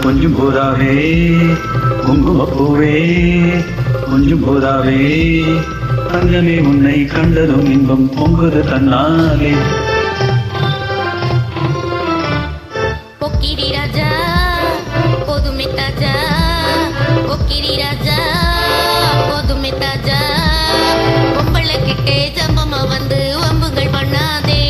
கொஞ்சம் போதாவே குங்குமப்பூவே கொஞ்சம் போதாவே தங்கமே உன்னை கண்டதும் இன்பம் பொங்குது தன்னாலே. பொக்கிரி ராஜா போதுமே தாஜா, பொக்கிரி ராஜா போதுமே தாஜா, பொம்பளை கிட்டே ஜம்பமா வந்து வம்புகள் பண்ணாதே.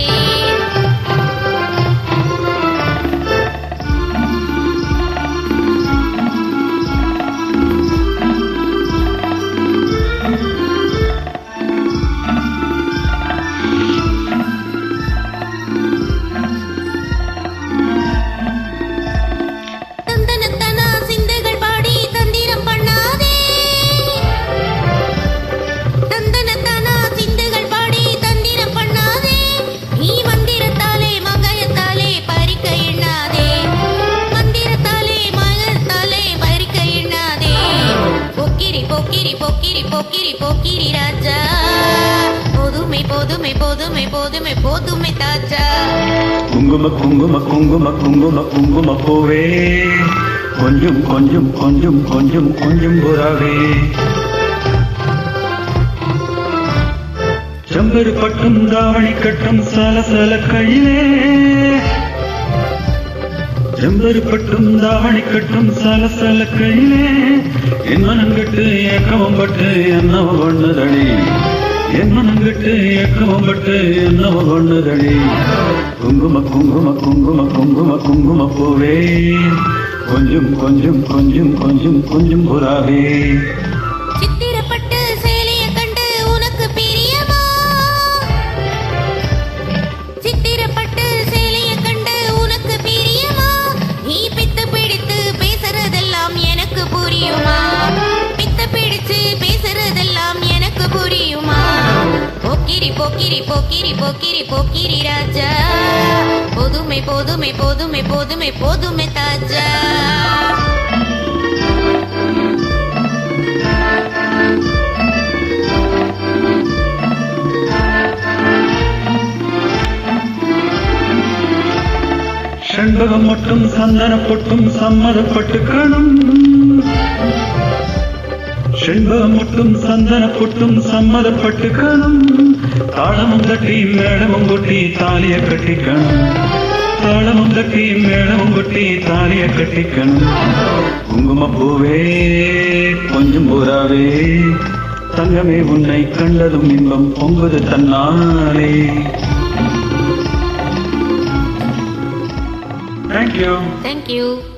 பொக்கிரி பொக்கிரி ராஜா போதுமே போதுமே போதுமே போதுமே போதுமே தாஜா. குங்கும குங்கும குங்கும குங்கும குங்கும பூவே கொஞ்சம் கொஞ்சம் கொஞ்சம் கொஞ்சம் கொஞ்சம் புறாவே. செம்பரு பட்டும் தாவணி கட்டும் சலசல கையிலே, செம்பரு பட்டும் தாவணி கட்டும் சலசல கையிலே என் மனங்கட்டு ஏக்கமும் பட்டு என்னவ கொண்டுதடி, என் மனங்கட்டு ஏக்கமும் பட்டு என்னவ கொண்டுதடி. குங்கும குங்கும குங்கும குங்கும குங்கும பூவே கொஞ்சம் கொஞ்சம் கொஞ்சம் கொஞ்சம் கொஞ்சம் புறாவே. சித்திரப்பட்டு சேலைய கண்டு உனக்கு பிரியமா, சித்திரப்பட்டு சேலைய கண்டு உனக்கு பிரியமா, நீ பித்து பிடித்து பேசுறதெல்லாம் எனக்கு புரியுமா, பித்து பிடிச்சு பேசுறதெல்லாம் எனக்கு புரியுமா. பொக்கிரி பொக்கிரி பொக்கிரி பொக்கிரி பொக்கிரி ராஜா போதுமே போதுமே போதுமே போதுமே போதுமே தாஜா. செண்பகம் மட்டும் சந்தன பொட்டும் சம்மதப்பட்டுக்கணும், செண்பகம் மட்டும் சந்தன பொட்டும் சம்மதப்பட்டுக்கணும், தாளமும் தட்டி மேளமும் கொட்டி தாலிய கட்டிக்கணும், தாளமும் தட்டி மேளமும் கொட்டி தாலிய கட்டிக்கணும். குங்கும பூவே கொஞ்சம் பூராவே தங்கமே உன்னை கண்டதும் இன்பம் பொங்குது தன்னாலே. Thank you. Thank you.